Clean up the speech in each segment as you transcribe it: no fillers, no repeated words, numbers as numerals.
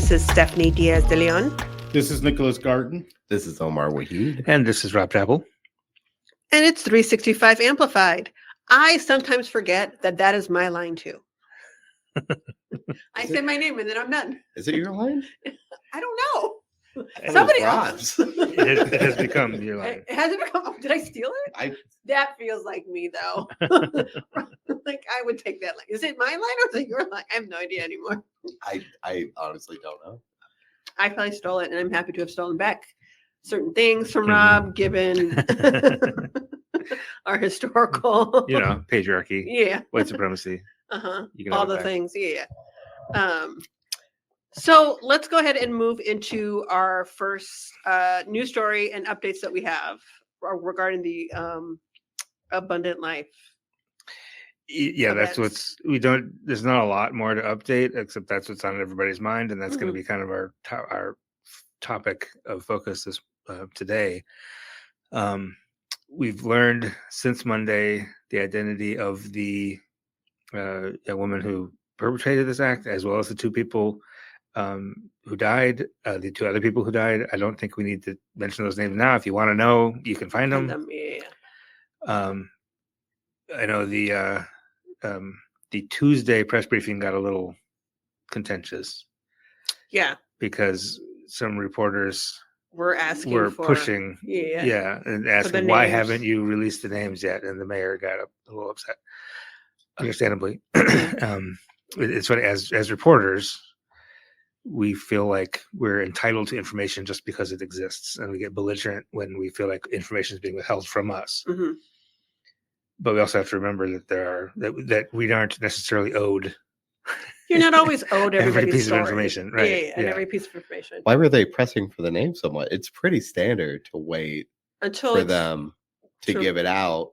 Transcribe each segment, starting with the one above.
This is Stephanie Diaz de Leon. This is Nicholas Garten. This is Omar Wahid. And this is Rob Chappell. And it's 365 Amplified. I sometimes forget that is my line too. I say my name and then I'm done. Is it your line? I don't know. And Somebody it was else. It has become your line. Has it become? Did I steal it? That feels like me though. Like I would take that line. Is it my line or is it your line? I have no idea anymore. I honestly don't know. I probably stole it, and I'm happy to have stolen back certain things from Rob, given our historical, patriarchy, white supremacy, all the things, So let's go ahead and move into our first news story and updates that we have regarding the abundant life. Yeah, that's there's not a lot more to update, except that's what's on everybody's mind. And that's going to be kind of our topic of focus this today. We've learned since Monday the identity of the woman who perpetrated this act, as well as the two people who died, the two other people who died. I don't think we need to mention those names now. If you want to know, you can find them. I know the Tuesday press briefing got a little contentious. Yeah. Because some reporters were pushing. Yeah. And asking, why haven't you released the names yet? And the mayor got a little upset, understandably. It's funny, as reporters, we feel like we're entitled to information just because it exists. And we get belligerent when we feel like information is being withheld from us. Mm-hmm. But we also have to remember that that we aren't necessarily owed. You're not always owed every piece story. Of information, right? And every piece of information. Why were they pressing for the name so much? It's pretty standard to wait for them to give it out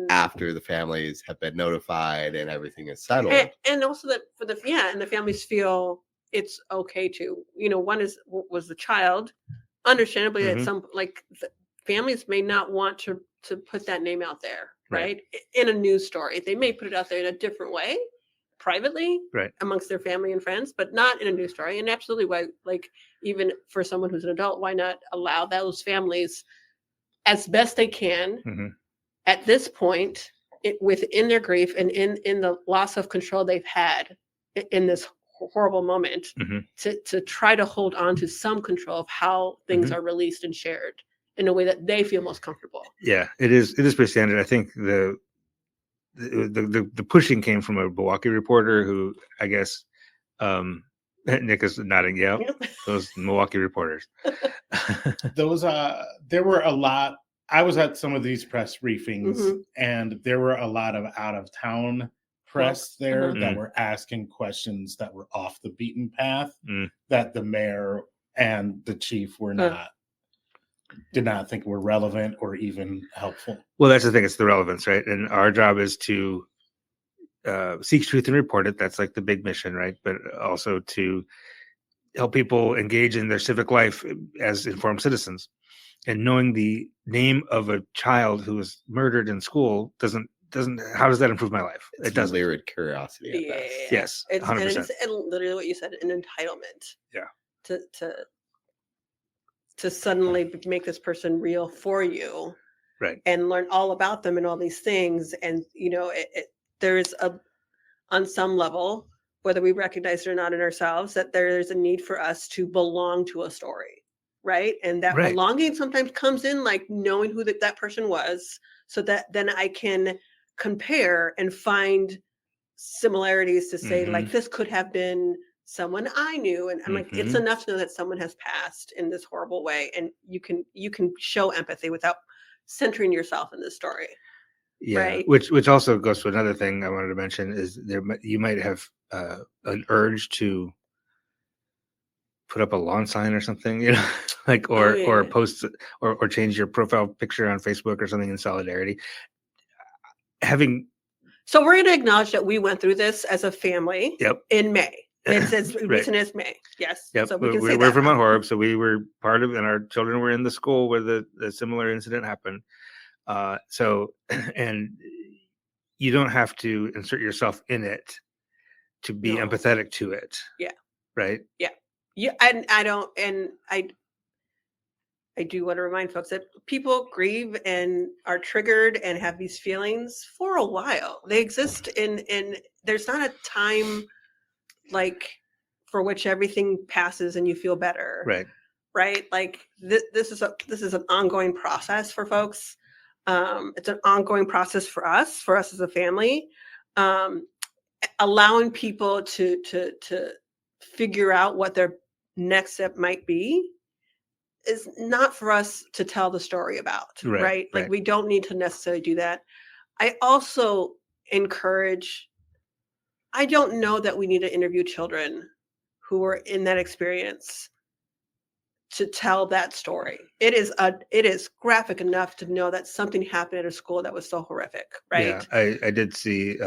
after the families have been notified and everything is settled. And also that and the families feel it's okay to. One was the child. Understandably, that some the families may not want to put that name out there. Right. In a news story, they may put it out there in a different way, privately, amongst their family and friends, but not in a news story. And absolutely, why, even for someone who's an adult, why not allow those families, as best they can, at this point, within their grief and in the loss of control they've had in this horrible moment, to try to hold on to some control of how things are released and shared in a way that they feel most comfortable. Yeah, it is pretty standard. I think the pushing came from a Milwaukee reporter who, I guess, Nick is nodding. Yeah, those Milwaukee reporters. There were a lot. I was at some of these press briefings, and there were a lot of out of town press there that were asking questions that were off the beaten path that the mayor and the chief did not think were relevant or even helpful. Well, that's the thing. It's the relevance, right? And our job is to seek truth and report it. That's like the big mission, right? But also to help people engage in their civic life as informed citizens. And knowing the name of a child who was murdered in school doesn't. How does that improve my life? It doesn't. Lurid curiosity. At best. Yes, 100%. And literally what you said, an entitlement. Yeah. To suddenly make this person real for you, right? And learn all about them and all these things, and there's on some level, whether we recognize it or not in ourselves, that there's a need for us to belong to a story, right? And that belonging sometimes comes in like knowing who that person was, so that then I can compare and find similarities to say like this could have been someone I knew, and I'm like, it's enough to know that someone has passed in this horrible way, and you can show empathy without centering yourself in this story. Yeah, right? Which also goes to another thing I wanted to mention is you might have an urge to put up a lawn sign or something, or post or change your profile picture on Facebook or something in solidarity. So we're going to acknowledge that we went through this as a family. In May. It's as recent as May. Yes. Yep. So we're from Mount Horeb, so we were part of, and our children were in the school where the similar incident happened. And you don't have to insert yourself in it to be empathetic to it. Yeah. Right. Yeah. Yeah, and I don't, and I do want to remind folks that people grieve and are triggered and have these feelings for a while. They exist in there's not a time like for which everything passes and you feel better. Right. Like this is an ongoing process for folks. It's an ongoing process for us as a family. Allowing people to figure out what their next step might be is not for us to tell the story about, right? Like we don't need to necessarily do that. I also encourage, I don't know that we need to interview children who were in that experience to tell that story. It is graphic enough to know that something happened at a school that was so horrific, right? Yeah, I did see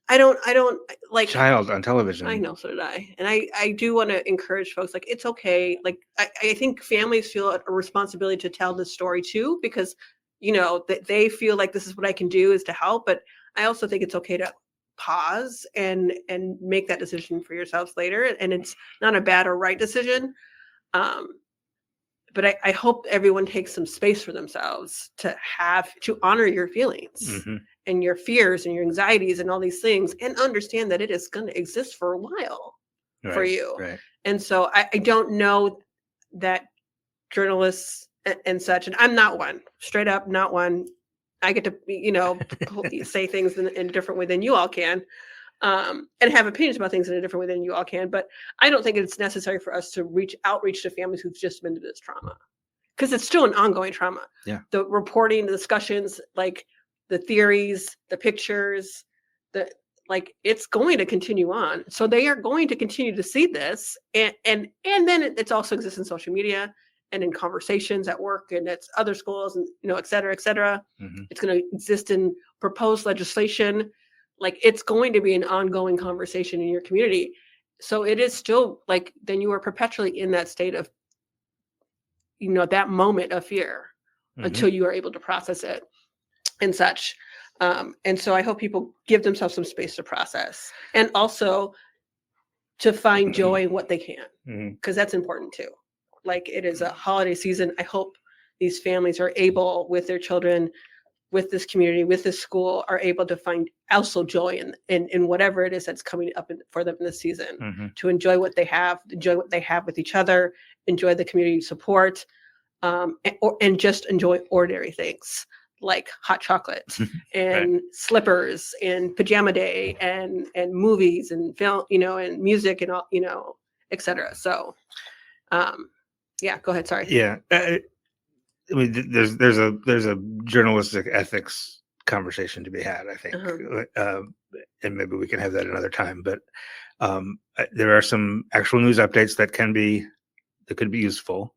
I don't like child on television. I know, so did I. And I do want to encourage folks, like, it's okay. Like, I think families feel a responsibility to tell this story too, because, you know, they feel like this is what I can do is to help. But I also think it's okay to pause and make that decision for yourselves later. And it's not a bad or right decision. But I hope everyone takes some space for themselves to honor your feelings and your fears and your anxieties and all these things, and understand that it is going to exist for a while for you. Right. And so I don't know that journalists and such, and I'm not one, straight up not one. I get to, you know, say things in a different way than you all can. And have opinions about things in a different way than you all can. But I don't think it's necessary for us to outreach to families who've just been through this trauma, because it's still an ongoing trauma. Yeah. The reporting, the discussions, like the theories, the pictures, it's going to continue on. So they are going to continue to see this. And then it's also exists in social media and in conversations at work and at other schools and, you know, et cetera, et cetera. It's going to exist in proposed legislation. Like, it's going to be an ongoing conversation in your community. So it is still like, then you are perpetually in that state of, you know, that moment of fear until you are able to process it and such. And so I hope people give themselves some space to process, and also to find joy in what they can, because that's important too. Like, it is a holiday season. I hope these families are able, with their children, with this community, with this school, are able to find also joy in whatever it is that's coming up for them in this season, to enjoy what they have with each other, enjoy the community support, and just enjoy ordinary things like hot chocolate and slippers and pajama day and movies and film, you know, and music and all, you know, et cetera. So, yeah, go ahead. Sorry. Yeah. I mean, there's a journalistic ethics conversation to be had, I think, and maybe we can have that another time. But there are some actual news updates that could be useful.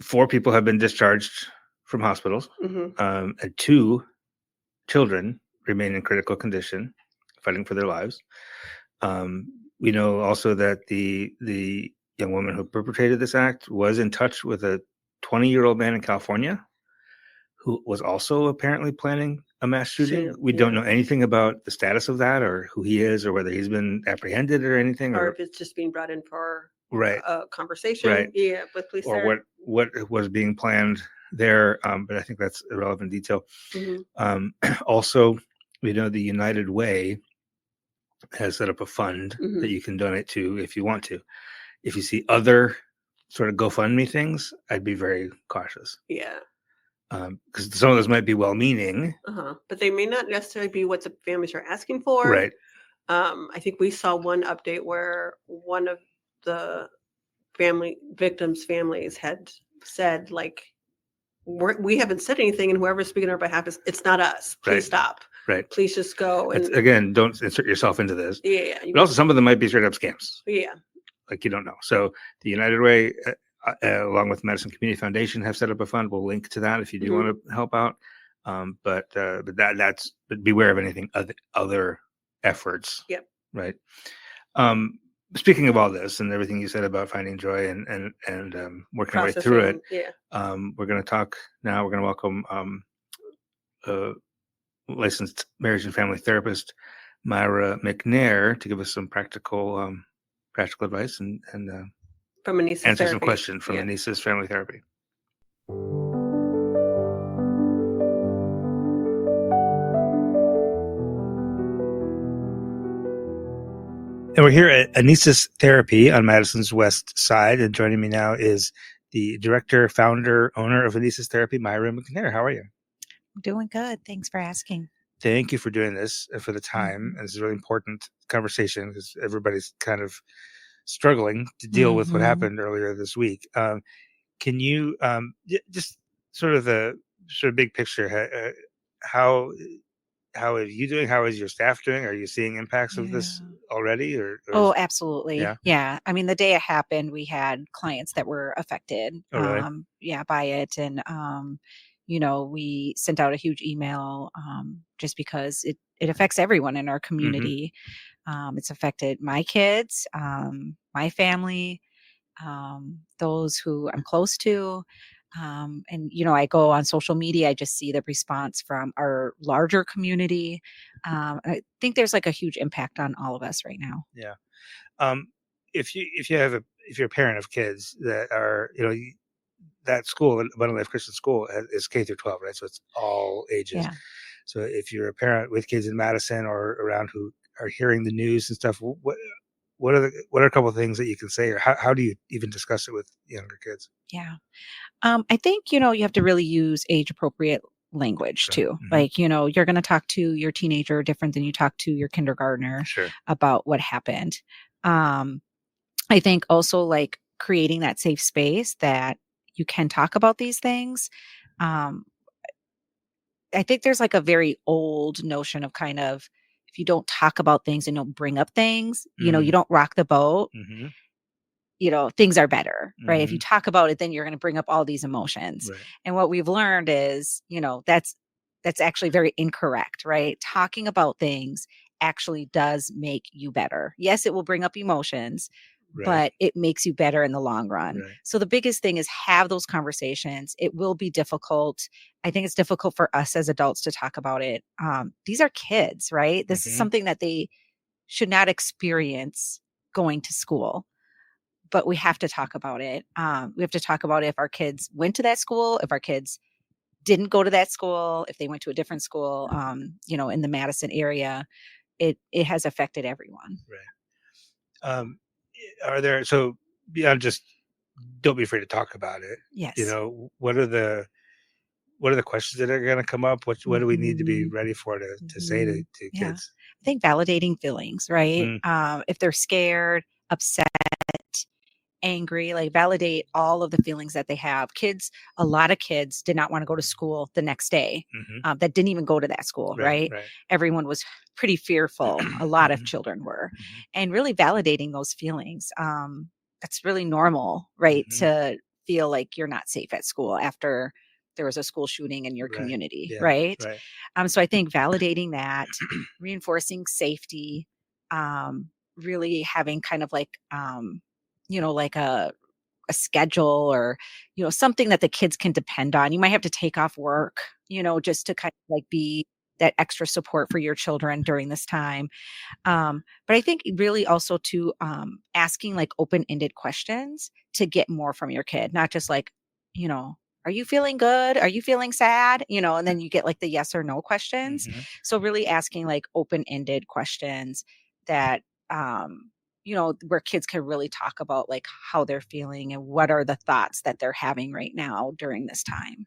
4 people have been discharged from hospitals, and 2 children remain in critical condition, fighting for their lives. We know also that the young woman who perpetrated this act was in touch with a 20-year-old man in California who was also apparently planning a mass shooting. We don't know anything about the status of that, or who he is, or whether he's been apprehended or anything, or if it's just being brought in for a conversation, with police, or what was being planned there. But I think that's irrelevant detail. Also, we know the United Way has set up a fund that you can donate to if you want to. If you see other sort of GoFundMe things, I'd be very cautious. Yeah. Because some of those might be well-meaning. But they may not necessarily be what the families are asking for. Right. I think we saw one update where one of the victims' families had said, like, we haven't said anything, and whoever's speaking on our behalf it's not us. Please stop. Right. Please just go. And again, don't insert yourself into this. Yeah. But also, some of them might be straight up scams. Yeah. Like, you don't know. So the United Way, along with Madison Community Foundation, have set up a fund. We'll link to that if you do want to help out. But beware of anything other efforts. Yep. Right. Speaking of all this and everything you said about finding joy and working our way through it, we're going to talk now. We're going to welcome licensed marriage and family therapist Myra McNair to give us some practical advice and from Anesis answer Therapy. some questions from Anesis Family Therapy. And we're here at Anesis Therapy on Madison's West Side. And joining me now is the director, founder, owner of Anesis Therapy, Myra McNair. How are you? I'm doing good. Thanks for asking. Thank you for doing this and for the time. And this is a really important conversation because everybody's kind of struggling to deal with what happened earlier this week. Can you just sort of big picture? How are you doing? How is your staff doing? Are you seeing impacts of this already? Oh, absolutely. Yeah. I mean, the day it happened, we had clients that were affected. Oh, really? By it. And, we sent out a huge email just because it affects everyone in our community. It's affected my kids, my family, those who I'm close to. And I go on social media, I just see the response from our larger community. I think there's like a huge impact on all of us right now. Yeah. If you're a parent of kids that are, that school, Abundant Life Christian School, is K through 12, right? So it's all ages. Yeah. So if you're a parent with kids in Madison or around who are hearing the news and stuff, what are a couple of things that you can say, or how do you even discuss it with younger kids? Yeah. I think, you have to really use age appropriate language too. Like, you're going to talk to your teenager different than you talk to your kindergartner about what happened. I think also like creating that safe space that you can talk about these things. I think there's like a very old notion of kind of, if you don't talk about things and don't bring up things, you don't rock the boat. Things are better, right? If you talk about it, then you're going to bring up all these emotions. Right. And what we've learned is, that's actually very incorrect, right? Talking about things actually does make you better. Yes, it will bring up emotions, but it makes you better in the long run. Right. So the biggest thing is have those conversations. It will be difficult. I think it's difficult for us as adults to talk about it. These are kids, right? This is something that they should not experience going to school. But we have to talk about it. We have to talk about if our kids went to that school, if our kids didn't go to that school, if they went to a different school, in the Madison area. It has affected everyone. Right. Are there, so beyond just don't be afraid to talk about it. Yes. What are the questions that are going to come up? What do we need to be ready for to say to kids? I think validating feelings, right? If they're scared, upset, angry, like validate all of the feelings that they have. A lot of kids did not want to go to school the next day. That didn't even go to that school, right? Everyone was pretty fearful. A lot of children were. And really validating those feelings. That's really normal, right? To feel like you're not safe at school after there was a school shooting in your community, right? So I think validating that, reinforcing safety, really having kind of like, like a schedule or, something that the kids can depend on. You might have to take off work, just to kind of like be that extra support for your children during this time. But I think really also to asking like open-ended questions to get more from your kid, not just like, are you feeling good? Are you feeling sad? And then you get like the yes or no questions. So really asking like open-ended questions that, where kids can really talk about like how they're feeling and what are the thoughts that they're having right now during this time.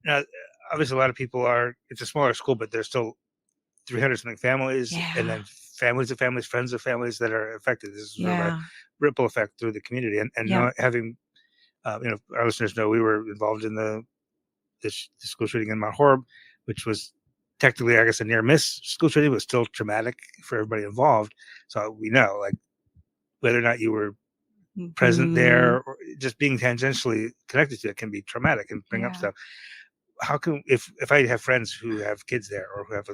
Now, obviously, a lot of people it's a smaller school, but there's still 300 something families, and then families of families, friends of families that are affected. This is sort of a ripple effect through the community. And having, our listeners know we were involved in the school shooting in Mount Horeb, which was technically, I guess, a near miss school shooting, but still traumatic for everybody involved. So we know, like, whether or not you were present there or just being tangentially connected to it can be traumatic and bring up stuff. How can, if I have friends who have kids there or who have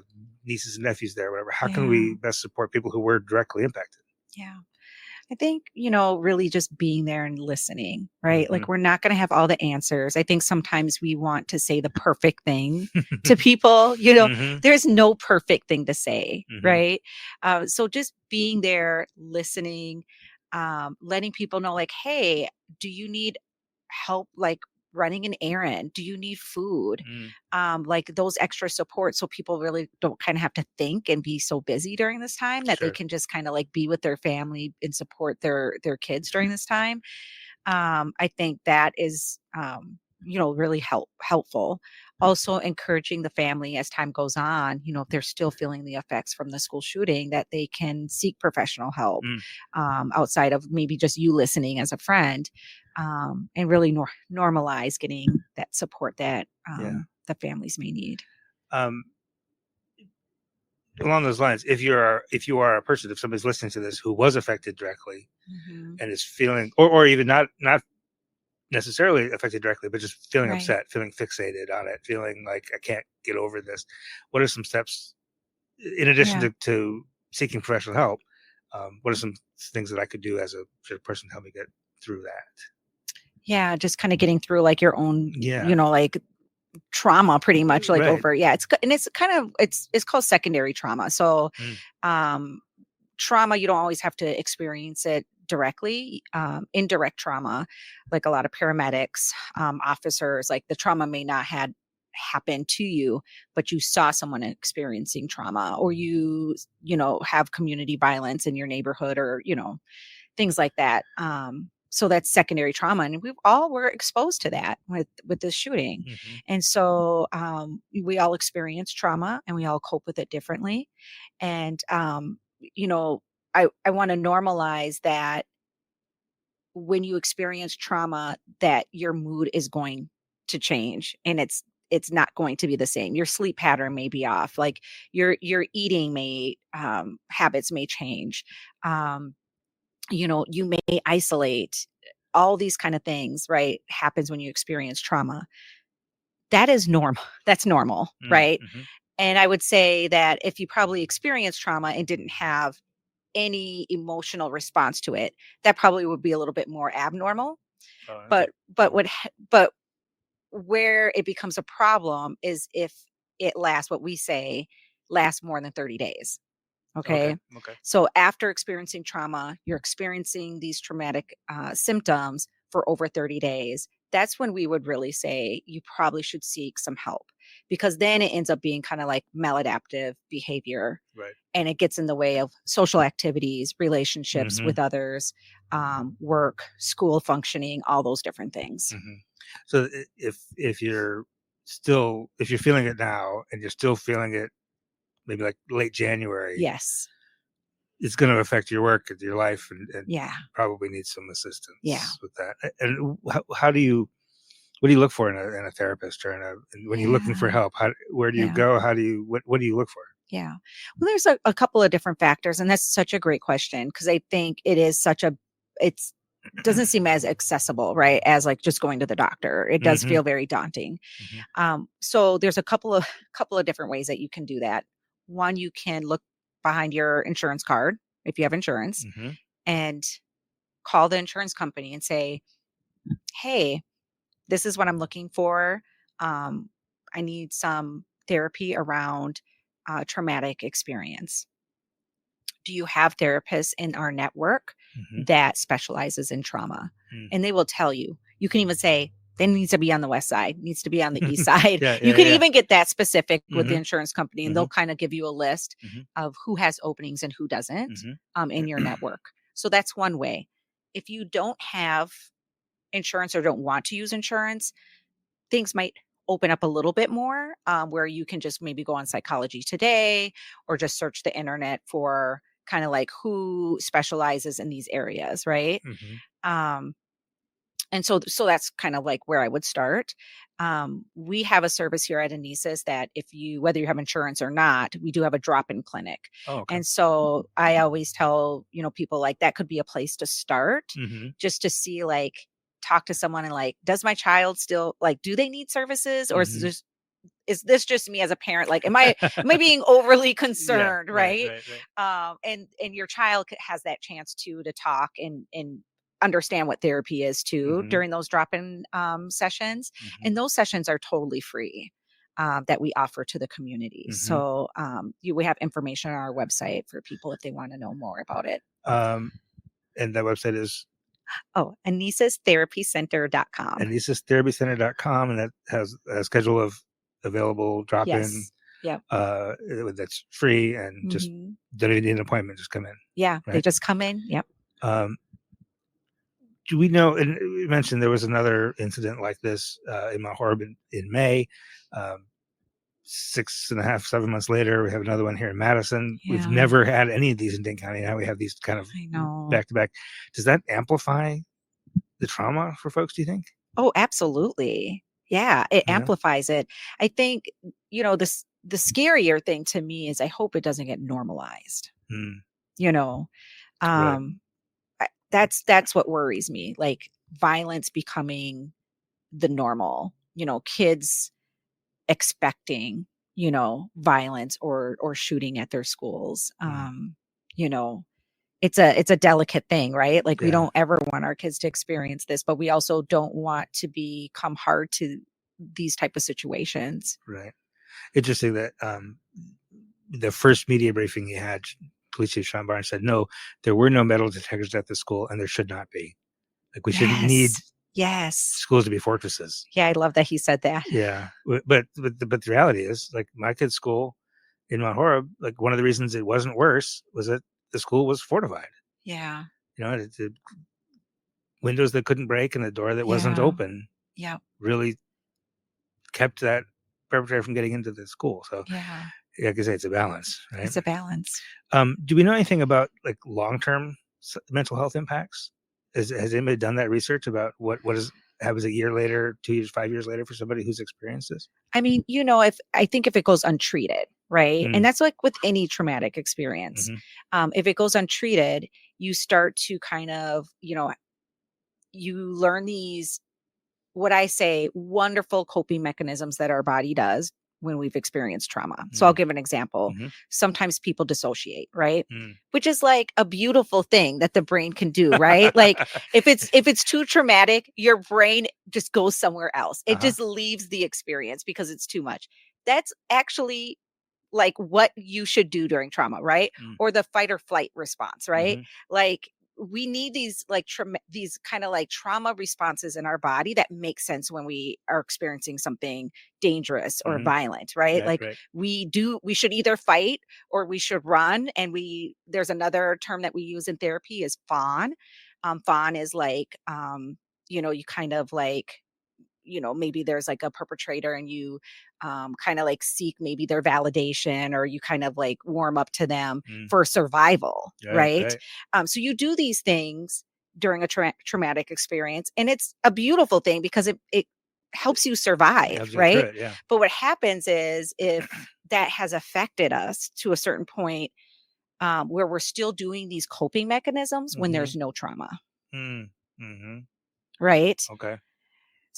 nieces and nephews there, or whatever, how can we best support people who were directly impacted? Yeah. I think, really just being there and listening, right? Like we're not going to have all the answers. I think sometimes we want to say the perfect thing to people, there's no perfect thing to say, right? So just being there, listening, letting people know like, hey, do you need help like running an errand? Do you need food? Like those extra support, so people really don't kind of have to think and be so busy during this time, that they can just kind of like be with their family and support their kids during this time. I think that is really helpful. Also encouraging the family as time goes on, if they're still feeling the effects from the school shooting, that they can seek professional help outside of maybe just you listening as a friend, and really normalize getting that support that the families may need. Along those lines, if you are a person, if somebody's listening to this who was affected directly and is feeling, or even not necessarily affected directly, but just feeling upset, feeling fixated on it, feeling like I can't get over this, what are some steps in addition to seeking professional help? What are some things that I could do as a person to help me get through that? Yeah, just kind of getting through like your own, like trauma, pretty much like over. Yeah, it's kind of it's called secondary trauma. So, trauma, you don't always have to experience it directly. Indirect trauma, like a lot of paramedics, officers, like the trauma may not had happened to you, but you saw someone experiencing trauma, or you have community violence in your neighborhood, or things like that. So that's secondary trauma, and we all were exposed to that with this shooting. And so we all experience trauma, and we all cope with it differently. And I want to normalize that when you experience trauma, that your mood is going to change, and it's not going to be the same. Your sleep pattern may be off, like your eating habits may change. You may isolate. All these kind of things, right, happens when you experience trauma. That is normal. That's normal, right? And I would say that if you probably experienced trauma and didn't have any emotional response to it, that probably would be a little bit more abnormal. But where it becomes a problem is if it lasts more than 30 days. Okay. So after experiencing trauma, you're experiencing these traumatic symptoms for over 30 days. That's when we would really say you probably should seek some help, because then it ends up being kind of like maladaptive behavior. Right. And it gets in the way of social activities, relationships with others, work, school functioning, all those different things. So if you're feeling it now and you're still feeling it, maybe like late January. Yes. It's going to affect your work and your life, and probably need some assistance with that. And what do you look for in a therapist, or when you're looking for help? Where do you go? What do you look for? Yeah. Well, there's a couple of different factors, and that's such a great question, because I think it is it doesn't seem as accessible, right, as like just going to the doctor. It does feel very daunting. So there's a couple of different ways that you can do that. One, you can look behind your insurance card, if you have insurance, and call the insurance company and say, hey, this is what I'm looking for. I need some therapy around traumatic experience. Do you have therapists in our network that specializes in trauma? And they will tell you. You can even say, they needs to be on the west side, needs to be on the east side. You can even get that specific with the insurance company, and they'll kind of give you a list of who has openings and who doesn't in your network. So that's one way. If you don't have insurance or don't want to use insurance, things might open up a little bit more, where you can just maybe go on Psychology Today, or just search the internet for kind of like who specializes in these areas, right? And so that's kind of like where I would start. We have a service here at Anesis that whether you have insurance or not, we do have a drop-in clinic. And so I always tell, people like that could be a place to start, just to see, like, talk to someone and like, does my child still, like, do they need services, or is is this just me as a parent? Like, am I being overly concerned? Right. And your child has that chance to talk and understand what therapy is too during those drop-in sessions. And those sessions are totally free. That we offer to the community. So we have information on our website for people if they want to know more about it. And that website is? AnesisTherapyCenter.com. AnesisTherapyCenter.com, and that has a schedule of available drop-in. Yep. That's free and just don't even need an appointment. Just come in. Yeah, right? They just come in. Yep. Do we know? And you mentioned there was another incident like this in Mount Horeb in May. 6.5, 7 months later, we have another one here in Madison. Yeah. We've never had any of these in Dane County. Now we have these kind of back to back. Does that amplify the trauma for folks, do you think? Oh, absolutely. Yeah, it amplifies it. I think, the scarier thing to me is I hope it doesn't get normalized. Right. That's what worries me. Like violence becoming the normal, kids expecting, violence or shooting at their schools. It's a delicate thing, right? Like we don't ever want our kids to experience this, but we also don't want to become hard to these type of situations. Right. Interesting that the first media briefing you had, Police Chief Sean Barnes said, no, there were no metal detectors at the school and there should not be. Like we shouldn't need schools to be fortresses. Yeah, I love that he said that. Yeah, but the reality is, like my kid's school in Mount Horeb, like one of the reasons it wasn't worse was that the school was fortified. Yeah, the windows that couldn't break and the door that wasn't open. Yeah, really kept that perpetrator from getting into the school. So like I say, it's a balance, right? It's a balance. Do we know anything about like long-term mental health impacts? Has anybody done that research about what happens a year later, 2 years, 5 years later for somebody who's experienced this? I mean, if it goes untreated, right? And that's like with any traumatic experience. If it goes untreated, you start to kind of, you learn these, what I say, wonderful coping mechanisms that our body does when we've experienced trauma. So I'll give an example. Sometimes people dissociate, right? Which is like a beautiful thing that the brain can do, right? Like if it's too traumatic, your brain just goes somewhere else. It just leaves the experience because it's too much. That's actually like what you should do during trauma, right? Or the fight or flight response, right? Like we need these like these kind of like trauma responses in our body that make sense when we are experiencing something dangerous or violent, right? We should either fight or we should run. And there's another term that we use in therapy is fawn. Fawn is like, you kind of like, maybe there's like a perpetrator and you kind of like seek maybe their validation or you kind of like warm up to them for survival, right? So you do these things during a traumatic experience and it's a beautiful thing because it helps you survive, right? But what happens is if that has affected us to a certain point where we're still doing these coping mechanisms when there's no trauma. Right? Okay.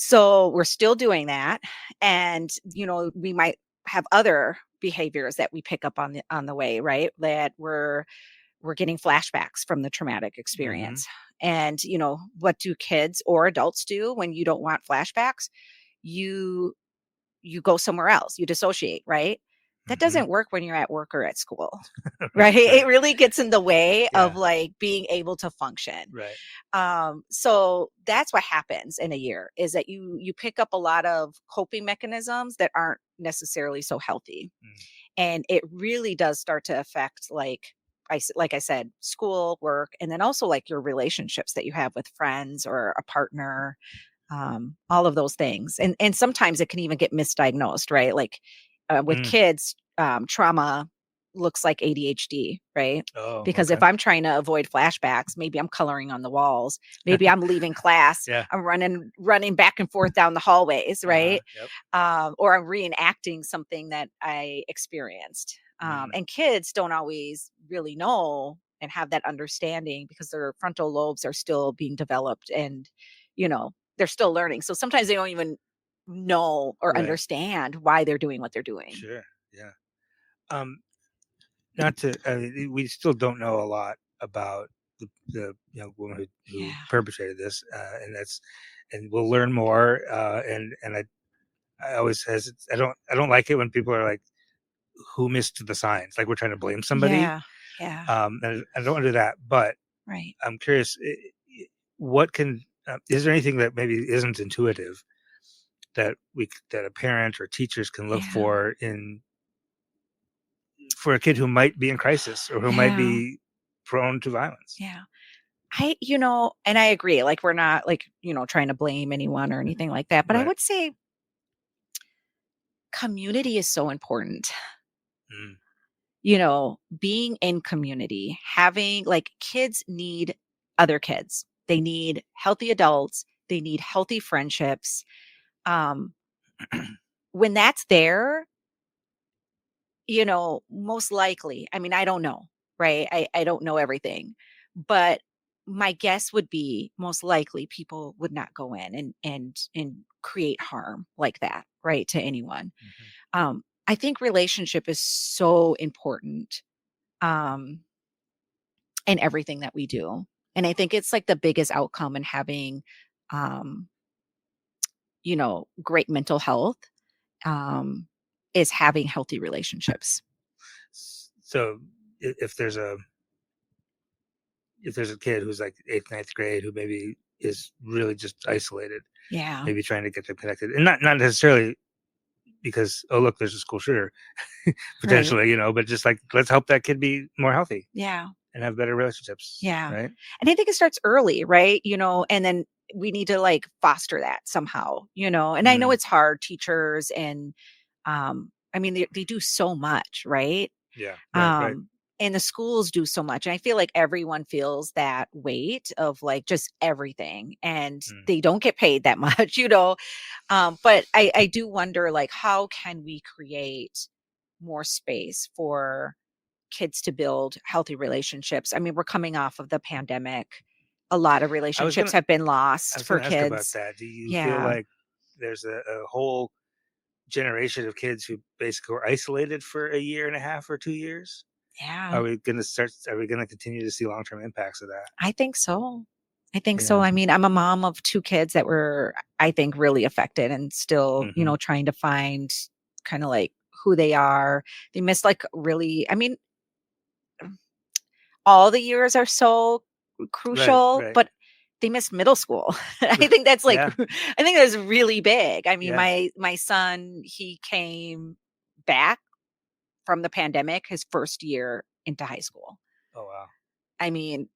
So we're still doing that. And, we might have other behaviors that we pick up on the way, right? That we're getting flashbacks from the traumatic experience. And, what do kids or adults do when you don't want flashbacks? You go somewhere else, you dissociate, right? That doesn't work when you're at work or at school, right? It really gets in the way of like being able to function. Right. So that's what happens in a year is that you pick up a lot of coping mechanisms that aren't necessarily so healthy. And it really does start to affect like I said, school, work, and then also like your relationships that you have with friends or a partner, all of those things. And sometimes it can even get misdiagnosed, right? Like with kids, trauma looks like ADHD, right? Oh, because if I'm trying to avoid flashbacks, maybe I'm coloring on the walls. Maybe I'm leaving class. I'm running back and forth down the hallways, right? Or I'm reenacting something that I experienced. And kids don't always really know and have that understanding because their frontal lobes are still being developed and, they're still learning. So sometimes they don't even know or understand why they're doing what they're doing. Sure. Yeah. We still don't know a lot about the young woman who perpetrated this, and we'll learn more. And I always I don't like it when people are like, who missed the signs? Like we're trying to blame somebody. Yeah. And I don't want to do that, but I'm curious, what can, is there anything that maybe isn't intuitive that a parent or teachers can look for a kid who might be in crisis or who might be prone to violence? Yeah. And I agree, like, we're not like, trying to blame anyone or anything like that. But I would say community is so important. Being in community, having like kids need other kids. They need healthy adults. They need healthy friendships. When that's there, most likely, I mean, I don't know, right? I don't know everything, but my guess would be most likely people would not go in and create harm like that, right, to anyone. I think relationship is so important in everything that we do. And I think it's like the biggest outcome in having, great mental health is having healthy relationships. So if there's a kid who's like 8th, 9th grade who maybe is really just isolated, maybe trying to get them connected, and not necessarily because, oh look, there's a school shooter potentially, but just like, let's help that kid be more healthy, and have better relationships, right? And I think it starts early, right? And then we need to like foster that somehow, and I know it's hard, teachers and I mean, they do so much, right? Right. And the schools do so much. And I feel like everyone feels that weight of like just everything, and they don't get paid that much, but I do wonder, like, how can we create more space for kids to build healthy relationships? I mean, we're coming off of the pandemic. A lot of relationships have been lost for kids. Ask about that. Do you feel like there's a whole generation of kids who basically were isolated for a year and a half or 2 years? Are we going to continue to see long-term impacts of that? I think so. I mean, I'm a mom of 2 kids that were, I think, really affected and still, trying to find kind of like who they are. They missed like really, I mean, all the years are so crucial, but they missed middle school. I think that's like, I think that's really big. I mean, my son, he came back from the pandemic his first year into high school. Oh, wow. I mean,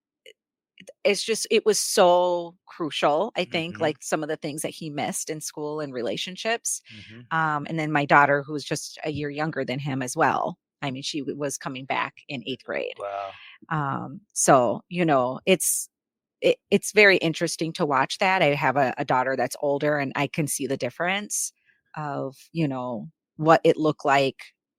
it was so crucial. I think like some of the things that he missed in school and relationships. And then my daughter, who's just a year younger than him as well. I mean, she was coming back in 8th grade. Wow. So, it's very interesting to watch that. I have a daughter that's older, and I can see the difference of, what it looked like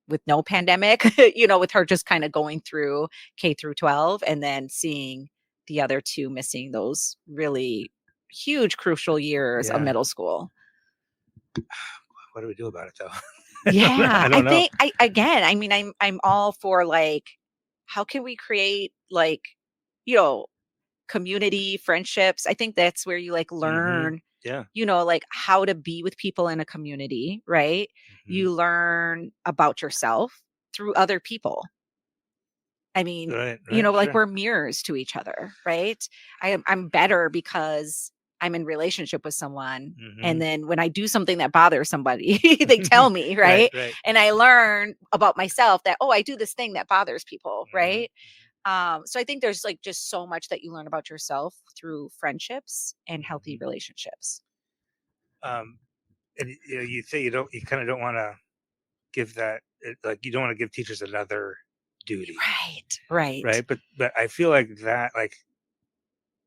with no pandemic, with her just kind of going through K through 12, and then seeing the other 2 missing those really huge, crucial years of middle school. What do we do about it, though? I don't know. I'm all for like, how can we create like, community friendships? I think that's where you like learn, like how to be with people in a community, right? You learn about yourself through other people. I mean, like we're mirrors to each other, right? I'm better because I'm in relationship with someone. And then when I do something that bothers somebody, they tell me, right? And I learn about myself that, I do this thing that bothers people, right? So I think there's like just so much that you learn about yourself through friendships and healthy relationships. And you kind of don't want to give that, like, you don't want to give teachers another duty. Right. But I feel like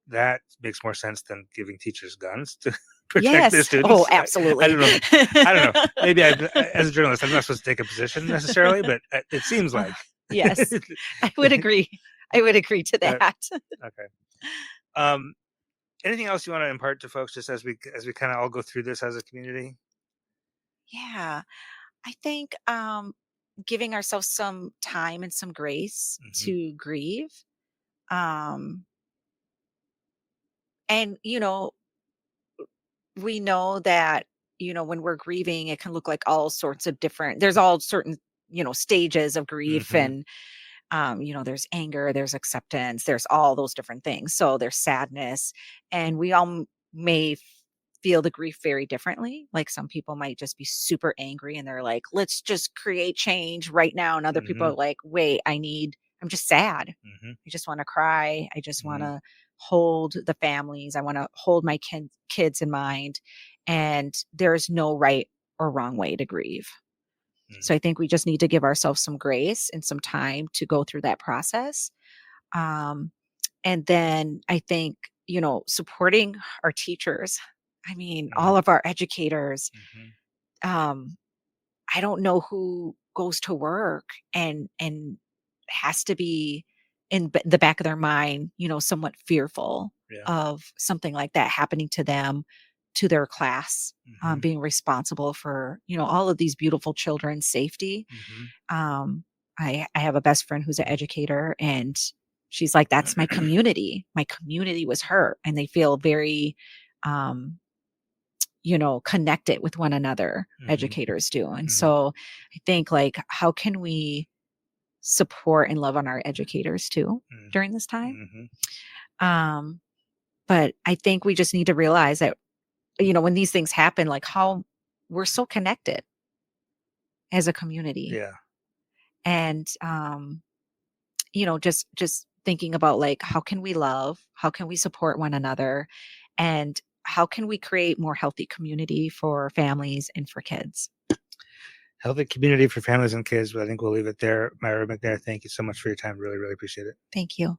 that makes more sense than giving teachers guns to protect their students. Oh, absolutely. I don't know. Maybe as a journalist, I'm not supposed to take a position necessarily, but it seems like. Yes, I would agree. I would agree to that. Okay. Anything else you want to impart to folks, just as we kind of all go through this as a community? Yeah. I think giving ourselves some time and some grace to grieve. And, we know that, when we're grieving, it can look like all sorts of different, there's all certain, stages of grief. And, there's anger, there's acceptance, there's all those different things. So there's sadness, and we all may feel the grief very differently. Like some people might just be super angry and they're like, let's just create change right now. And other people are like, wait, I'm just sad. I just want to cry. I just want to hold the families. I want to hold my kids in mind. And there's no right or wrong way to grieve. So I think we just need to give ourselves some grace and some time to go through that process. And then I think, supporting our teachers. I mean, all of our educators. I don't know who goes to work and has to be in the back of their mind, somewhat fearful of something like that happening to them, to their class, being responsible for, all of these beautiful children's safety. I have a best friend who's an educator, and she's like, that's my community. My community was hurt, and they feel very, connected with one another. Educators do. And so I think, like, how can we support and love on our educators too during this time? But I think we just need to realize that, when these things happen, like how we're so connected as a community. Yeah. And, just thinking about, like, how can we love? How can we support one another? And how can we create more healthy community for families and for kids? Healthy community for families and kids. But I think we'll leave it there. Myra McNair, thank you so much for your time. Really, really appreciate it. Thank you.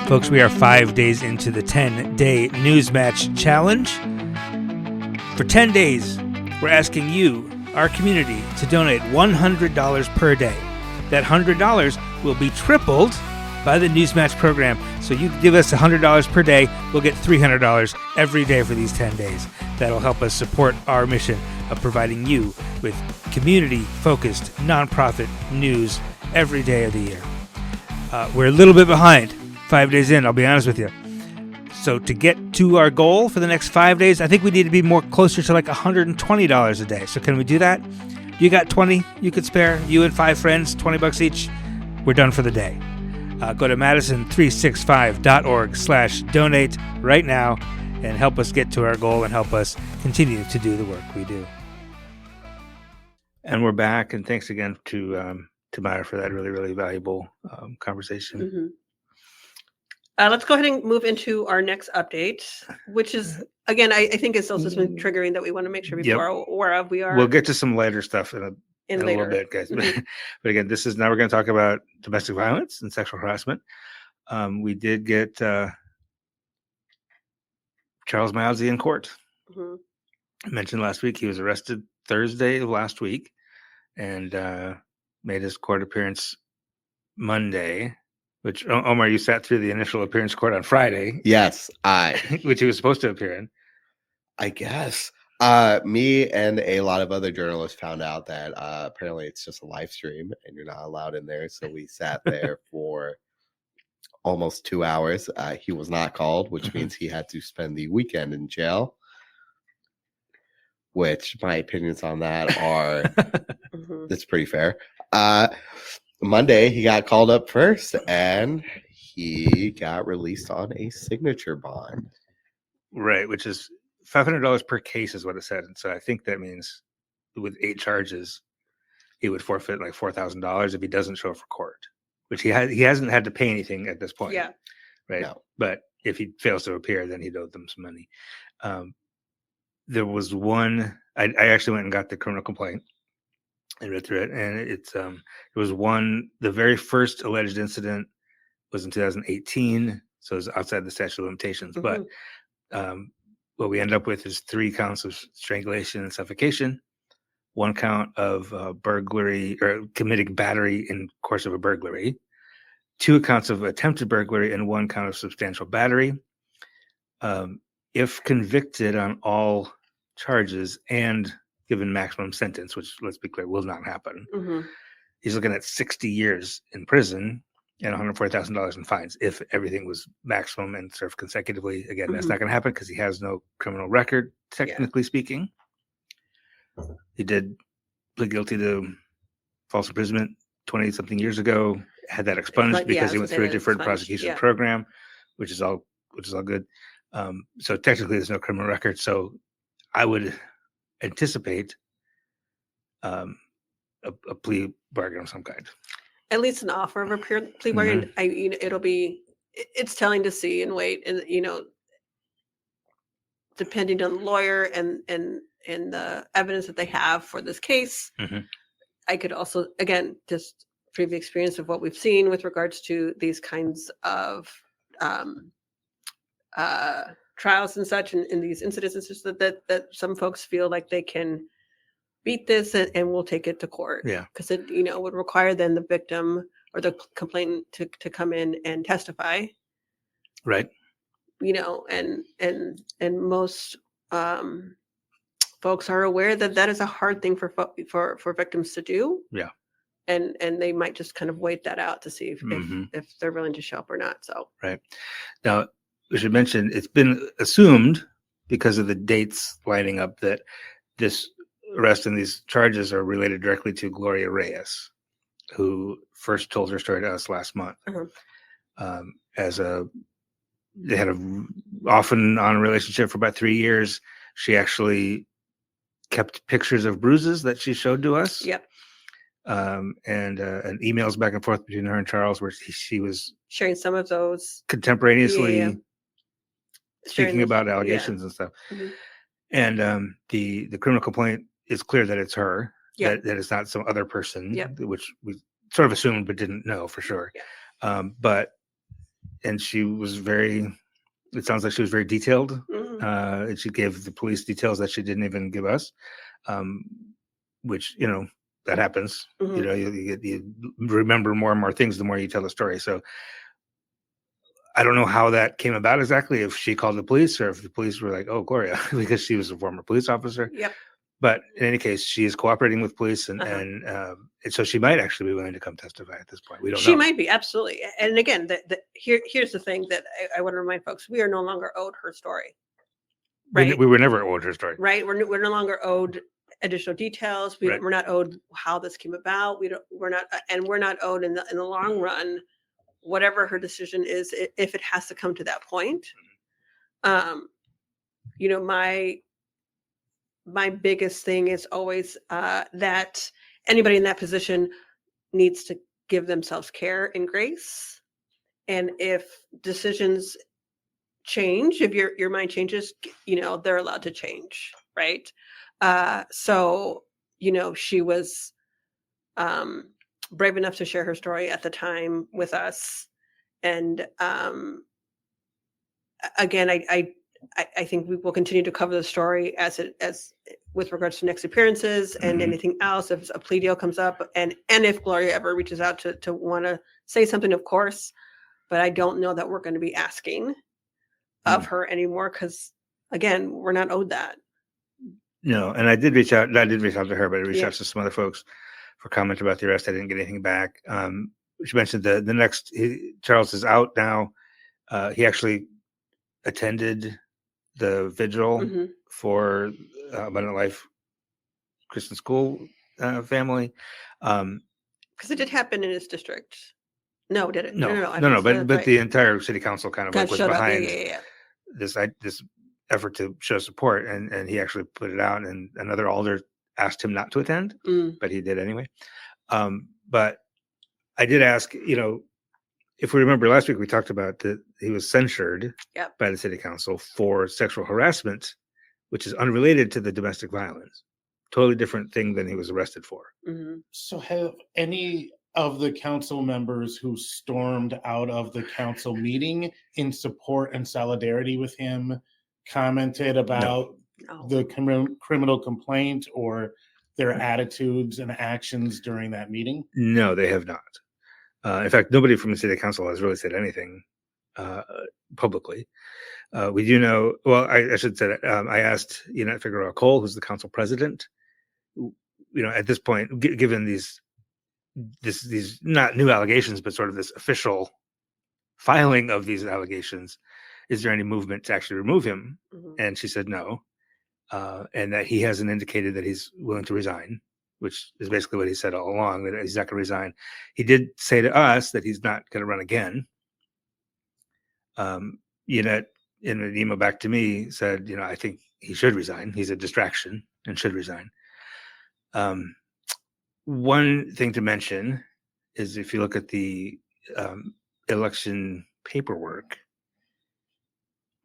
Folks, we are 5 days into the 10-day News Match Challenge. For 10 days, we're asking you, our community, to donate $100 per day. That $100 will be tripled by the News Match program. So you give us $100 per day, we'll get $300 every day for these 10 days. That'll help us support our mission of providing you with community-focused, nonprofit news every day of the year. We're a little bit behind, 5 days in, I'll be honest with you. So to get to our goal for the next 5 days, I think we need to be more closer to like $120 a day. So can we do that? You got 20 you could spare, you and 5 friends, $20 each. We're done for the day. Go to madison365.org/donate right now and help us get to our goal and help us continue to do the work we do. And we're back, and thanks again to Myra for that really, really valuable conversation. Let's go ahead and move into our next update, which is, again, I think it's also been triggering that we want to make sure people are aware of. We'll get to some lighter stuff in a little bit, guys. But again, now we're going to talk about domestic violence and sexual harassment. We did get Charles Myadze in court. I mentioned last week he was arrested Thursday of last week and made his court appearance Monday, which, Omar, you sat through the initial appearance court on Friday. Yes, which he was supposed to appear in. I guess. Me and a lot of other journalists found out that apparently it's just a live stream and you're not allowed in there. So we sat there for almost 2 hours. He was not called, which means he had to spend the weekend in jail, which my opinions on that are that's pretty fair. Monday, he got called up first and he got released on a signature bond. Right, which is $500 per case is what it said. And so I think that means with 8 charges, he would forfeit like $4,000 if he doesn't show up for court, which he hasn't had to pay anything at this point. Yeah. Right. No. But if he fails to appear, then he'd owe them some money. There was one, I actually went and got the criminal complaint and read through it. And there was one, the very first alleged incident was in 2018. So it was outside the statute of limitations. But what we end up with is 3 counts of strangulation and suffocation, 1 count of burglary or committing battery in course of a burglary, 2 counts of attempted burglary, and 1 count of substantial battery. if convicted on all charges and given maximum sentence, which, let's be clear, will not happen, he's looking at 60 years in prison and $140,000 in fines if everything was maximum and served consecutively. Again, that's not going to happen because he has no criminal record, technically speaking. He did plead guilty to false imprisonment 20-something years ago, had that expunged because he went through a different prosecution program, which is all good. So technically there's no criminal record. So I would anticipate a plea bargain of some kind. At least an offer of a plea bargain. It's telling to see and wait, and depending on the lawyer and the evidence that they have for this case. I could also, again, just previous experience of what we've seen with regards to these kinds of trials and such, and in these incidents, it's just that some folks feel like they can beat this and we'll take it to court. Yeah, because it would require then the victim or the complainant to come in and testify. Right. And most folks are aware that is a hard thing for victims to do. Yeah. And they might just kind of wait that out to see if they're willing to show up or not. So right. Now, we should mention it's been assumed because of the dates lining up that this arrest and these charges are related directly to Gloria Reyes, who first told her story to us last month. They had a off and on relationship for about 3 years. She actually kept pictures of bruises that she showed to us. Yep. And emails back and forth between her and Charles, where she was sharing some of those contemporaneously, speaking about allegations and stuff. And the criminal complaint is clear that it's her, that it's not some other person, which we sort of assumed but didn't know for sure. And she was it sounds like she was very detailed. And she gave the police details that she didn't even give us, which, that happens. You remember more and more things the more you tell the story. So I don't know how that came about exactly, if she called the police or if the police were like, oh, Gloria, because she was a former police officer. Yep. But in any case, she is cooperating with police, and so she might actually be willing to come testify at this point. We don't know. She might be, absolutely. And again, here's the thing that I want to remind folks: we are no longer owed her story. Right? We were never owed her story. Right? We're no longer owed additional details. We're not owed how this came about. We're not owed in the long run whatever her decision is, if it has to come to that point. My biggest thing is always that anybody in that position needs to give themselves care and grace. And if decisions change, if your mind changes, they're allowed to change, right? So she was brave enough to share her story at the time with us. And again, I think we will continue to cover the story as with regards to next appearances and anything else. If a plea deal comes up, and if Gloria ever reaches out to want to say something, of course, but I don't know that we're going to be asking of her anymore, because again, we're not owed that. No, and I did reach out to her, but I reached out to some other folks for comment about the arrest. I didn't get anything back. She mentioned the next, Charles is out now. He actually attended the vigil for Abundant Life Christian School family. Because it did happen in his district. No, did it? No. But the entire city council kind of was behind this effort to show support, and he actually put it out. And another alder asked him not to attend, but he did anyway. But I did ask, if we remember last week, we talked about that he was censured by the city council for sexual harassment, which is unrelated to the domestic violence. Totally different thing than he was arrested for. So have any of the council members who stormed out of the council meeting in support and solidarity with him commented about the criminal complaint or their attitudes and actions during that meeting? No, they have not. In fact, nobody from the city council has really said anything publicly. We do know. Well, I should say that I asked Figueroa Cole, who's the council president. At this point, given these not new allegations, but sort of this official filing of these allegations, is there any movement to actually remove him? And she said no, and that he hasn't indicated that he's willing to resign, which is basically what he said all along, that he's not going to resign. He did say to us that he's not going to run again. In an email back to me said, I think he should resign. He's a distraction and should resign. One thing to mention is if you look at the election paperwork,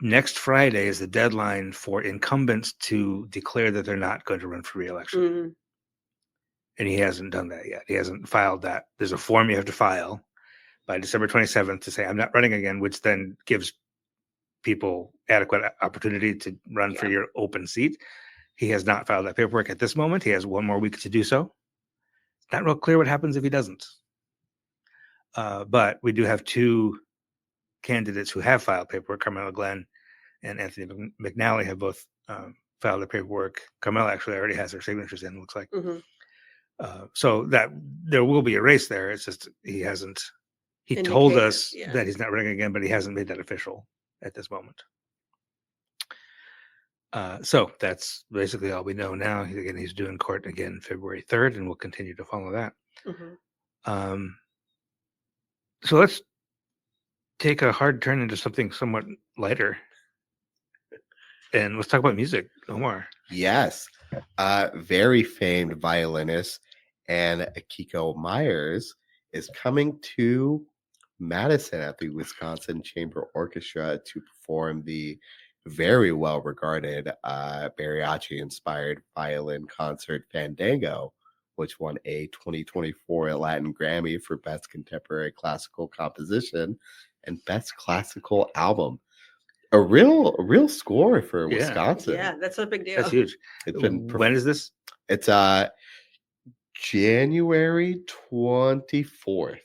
next Friday is the deadline for incumbents to declare that they're not going to run for re-election. And he hasn't done that yet. He hasn't filed that. There's a form you have to file by December 27th to say, I'm not running again, which then gives people adequate opportunity to run for your open seat. He has not filed that paperwork at this moment. He has one more week to do so. It's not real clear what happens if he doesn't. But we do have two candidates who have filed paperwork. Carmela Glenn and Anthony McNally have both filed their paperwork. Carmela actually already has her signatures in, looks like. So that there will be a race there. It's just he hasn't. He told us that he's not running again, but he hasn't made that official at this moment. So that's basically all we know now. He's doing court again February 3rd, and we'll continue to follow that. So let's take a hard turn into something somewhat lighter. And let's talk about music, Omar. Yes. Very famed violinist and Akiko Myers is coming to Madison at the Wisconsin Chamber Orchestra to perform the very well-regarded mariachi-inspired violin concert Fandango, which won a 2024 Latin Grammy for Best Contemporary Classical Composition and Best Classical Album. A real score for Wisconsin. Yeah, that's a big deal. That's huge. When is this? It's January 24th.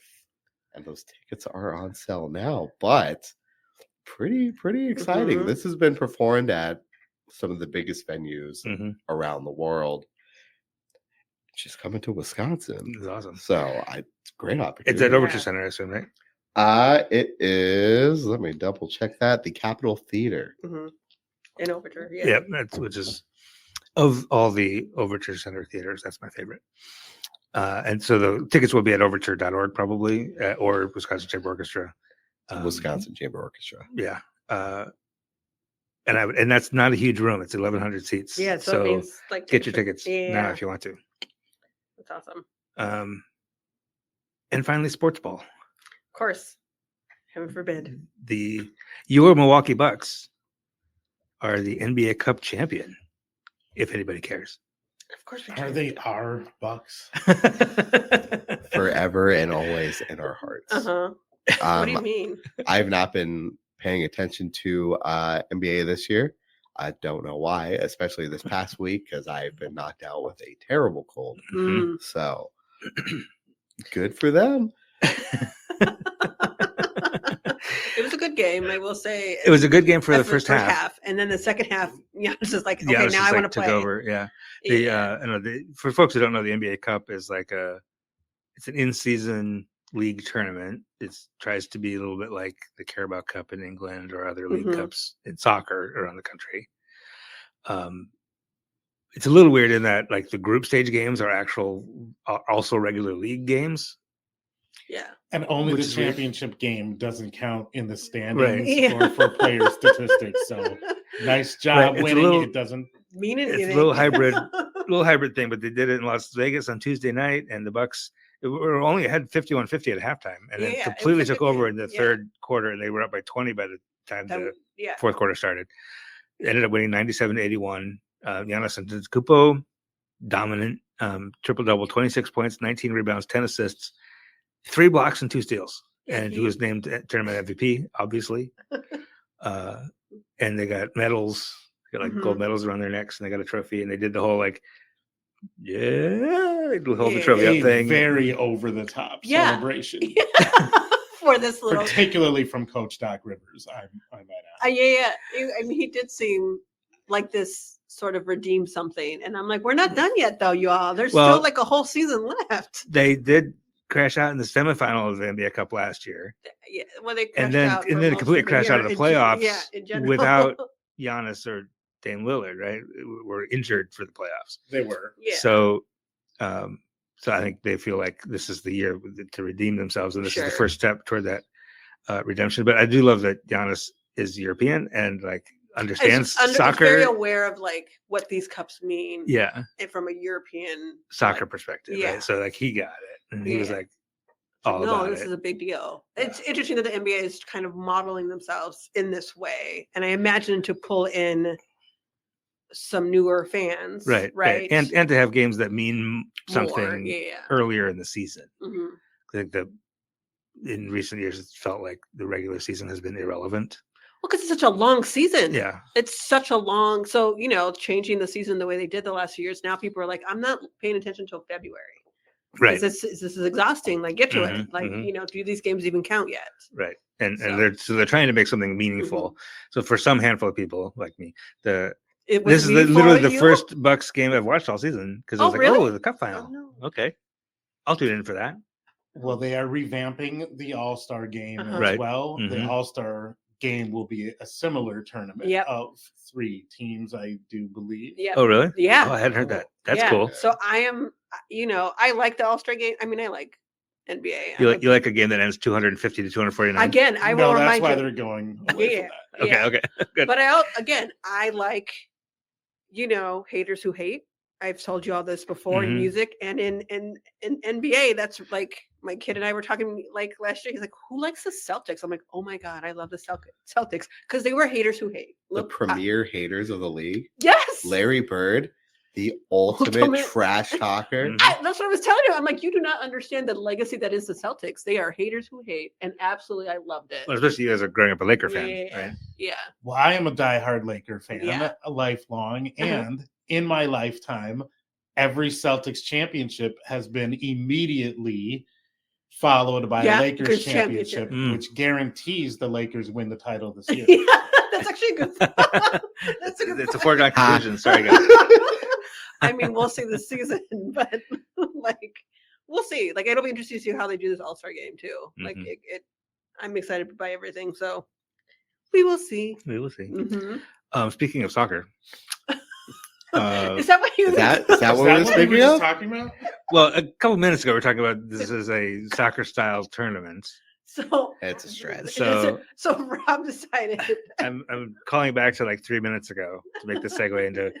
And those tickets are on sale now, but pretty exciting. This has been performed at some of the biggest venues around the world. She's coming to Wisconsin. It's awesome. So it's a great opportunity. It's at Overture Center, I assume, right? It is. Let me double check that. The Capitol Theater. In Overture, yeah. Yeah, which is of all the Overture Center theaters, that's my favorite. And so the tickets will be at overture.org probably, or Wisconsin Chamber Orchestra. Wisconsin Chamber Orchestra. Yeah. And that's not a huge room. It's 1,100 seats. Yeah, so it means like get your tickets now if you want to. That's awesome. And finally, sports ball. Of course. Heaven forbid. Your Milwaukee Bucks are the NBA Cup champion, if anybody cares. Of course we Are they our Bucks? Forever and always in our hearts. What do you mean? I've not been paying attention to NBA this year. I don't know why, especially this past week, because I've been knocked out with a terrible cold. So good for them. It was a good game, I will say. It was a good game for the first half. And then the second half, it's just like, okay, now I want to play. Took over, for folks who don't know, the NBA Cup is it's an in-season league tournament. It tries to be a little bit like the Carabao Cup in England or other league cups in soccer around the country. It's a little weird in that the group stage games are also regular league games. Yeah. And only the championship game doesn't count in the standings or for player statistics. So nice job winning. It doesn't mean anything. It's a little hybrid thing, but they did it in Las Vegas on Tuesday night, and the Bucks were only ahead 51-50 at halftime, and then completely took over in the third quarter, and they were up by 20 by the time the fourth quarter started. Ended up winning 97-81. Giannis Antetokounmpo, dominant, triple-double, 26 points, 19 rebounds, 10 assists, 3 blocks and 2 steals. And he was named tournament MVP, obviously. And they got medals, gold medals around their necks, and they got a trophy, and they did the whole hold the trophy up thing. Very over the top celebration. for this little, particularly from Coach Doc Rivers. I might add. Yeah. I mean, he did seem like this sort of redeemed something, and I'm like, we're not done yet, though, y'all. There's still like a whole season left. They did crash out in the semifinal of the NBA Cup last year. Yeah, well, they and then completely crashed out of the playoffs without Giannis or Dame Lillard, right? Were injured for the playoffs. They were. Yeah. So I think they feel like this is the year to redeem themselves, and this is the first step toward that redemption. But I do love that Giannis is European and like understands soccer. Very aware of like what these cups mean. Yeah. And from a European soccer perspective. Yeah. Right? So like he got it, and he was like, no, this is a big deal. It's interesting that the NBA is kind of modeling themselves in this way, and I imagine to pull in some newer fans, right, and to have games that mean something earlier in the season. I think in recent years it felt like the regular season has been irrelevant. Well, because it's such a long season. Yeah, it's such a long. So changing the season the way they did the last few years, now people are like, I'm not paying attention until February. Right. This is exhausting. Like, get to it. Like, do these games even count yet? Right. And they're trying to make something meaningful. So for some handful of people like me, this is literally the first Bucks game I've watched all season, because I was like, the cup final. No. Okay, I'll tune in for that. Well, they are revamping the All-Star game as well. The All-Star game will be a similar tournament of 3 teams, I do believe. Yeah. Oh, really? Yeah. Oh, I hadn't heard that. That's cool. So I am, I like the All-Star game. I mean, I like NBA. You like a game that ends 250 to 249? Again, I will remind you. That's why they're going away from that. Okay, good. But I like, haters who hate. I've told you all this before in music and in NBA. That's like my kid and I were talking like last year. He's like, "Who likes the Celtics?" I'm like, "Oh my god, I love the Celtics because they were haters who hate." The premier haters of the league. Yes, Larry Bird, the ultimate trash talker. That's what I was telling you. I'm like, you do not understand the legacy that is the Celtics. They are haters who hate, and absolutely, I loved it. Well, especially you guys are growing up a Laker fan, right? Yeah. Well, I am a diehard Laker fan, a lifelong, and in my lifetime, every Celtics championship has been immediately followed by a Lakers championship, which guarantees the Lakers win the title this year. That's actually a good. That's a good. It's a foregone conclusion. Sorry, guys. I mean, we'll see this season, but we'll see. Like, it'll be interesting to see how they do this All-Star game too. Like, I'm excited by everything. So we will see. We will see. Speaking of soccer. Is that what you? Is that what we're speaking of? Talking about? Well, a couple minutes ago, we were talking about this is a soccer style tournament. So it's a stretch. So Rob decided. I'm calling back to like 3 minutes ago to make the segue into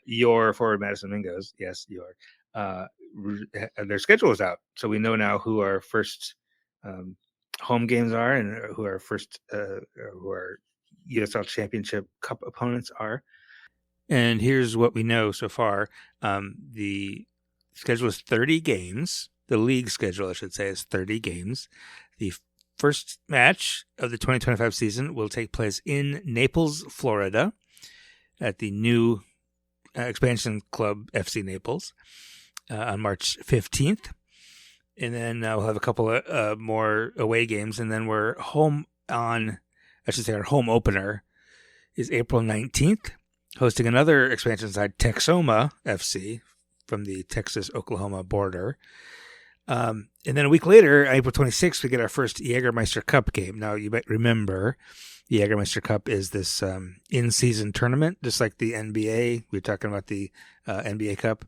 your Forward Madison Mingos. Yes, your their schedule is out, so we know now who our first home games are and who our first who our USL Championship Cup opponents are. And here's what we know so far. The schedule is 30 games. The league schedule, I should say, is 30 games. The first match of the 2025 season will take place in Naples, Florida, at the new expansion club, FC Naples, on March 15th. And then we'll have a couple of more away games. And then we're home on, our home opener is April 19th. Hosting another expansion side, Texoma FC, from the Texas-Oklahoma border. And then a week later, April 26th, we get our first Jägermeister Cup game. Now, you might remember the Jägermeister Cup is this in-season tournament, just like the NBA. We were talking about the NBA Cup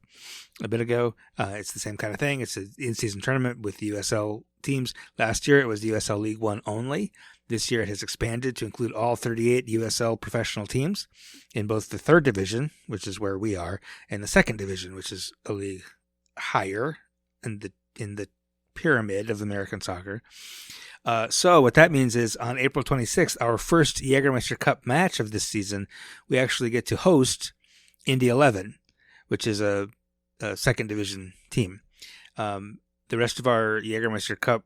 a bit ago. It's the same kind of thing. It's an in-season tournament with the USL teams. Last year, it was the USL League One only. This year, it has expanded to include all 38 USL professional teams in both the third division, which is where we are, and the second division, which is a league higher in the pyramid of American soccer. So what that means is on April 26th, our first Jägermeister Cup match of this season, we actually get to host Indy 11, which is a second division team. The rest of our Jägermeister Cup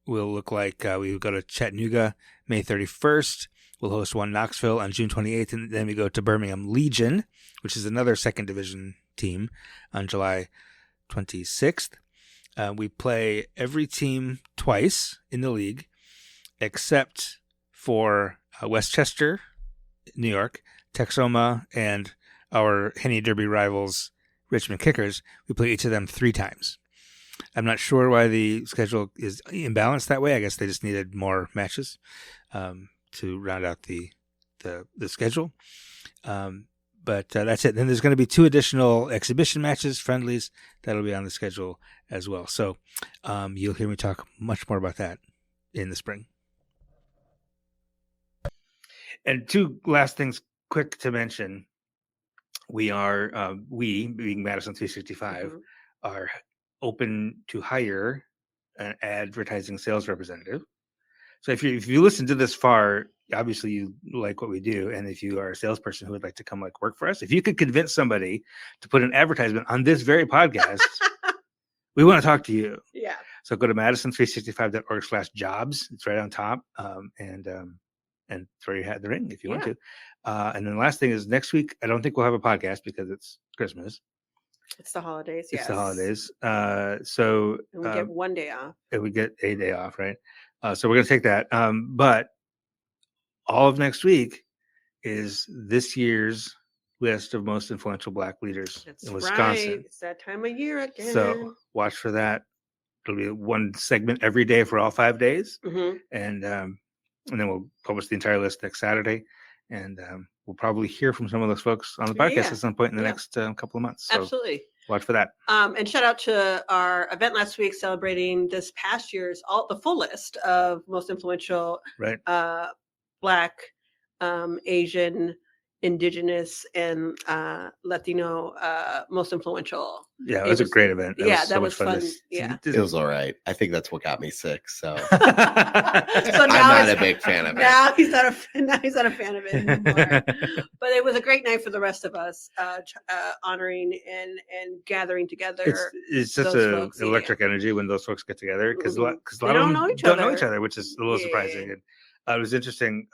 will look like we go to Chattanooga May 31st. We'll host one Knoxville on June 28th, and then we go to Birmingham Legion, which is another second division team, on July 26th. We play every team twice in the league, except for Westchester, New York, Texoma, and our Henny Derby rivals, Richmond Kickers. We play each of them 3 times. I'm not sure why the schedule is imbalanced that way. I guess they just needed more matches to round out the schedule. But that's it. Then there's going to be 2 additional exhibition matches, friendlies, that'll be on the schedule as well. So you'll hear me talk much more about that in the spring. And 2 last things quick to mention. We are, we being Madison 365, are open to hire an advertising sales representative. So if you listen to this far, obviously you like what we do, and if you are a salesperson who would like to come work for us, if you could convince somebody to put an advertisement on this very podcast, we want to talk to you. Yeah. So go to madison365.org/jobs. It's right on top, and throw your hat in the ring if you want to. And then the last thing is next week, I don't think we'll have a podcast because it's Christmas. It's the holidays. It's the holidays. So and we get 1 day off. And we get a day off, right? So we're going to take that. But all of next week is this year's list of most influential Black leaders in Wisconsin. Right. It's that time of year again. So watch for that. It'll be 1 segment every day for all 5 days. And then we'll publish the entire list next Saturday. And we'll probably hear from some of those folks on the podcast at some point in the next couple of months. So absolutely. Watch for that. And shout out to our event last week celebrating this past year's the full list of most influential Black, Asian, Indigenous, and Latino most influential. Yeah, it was a great event. That was fun. It was all right. I think that's what got me sick. So, so I'm not a big fan of it. Now he's not a fan of it anymore. But it was a great night for the rest of us, honoring and gathering together. It's just an electric energy when those folks get together because a lot of them don't know each other, which is a little surprising. And it was interesting.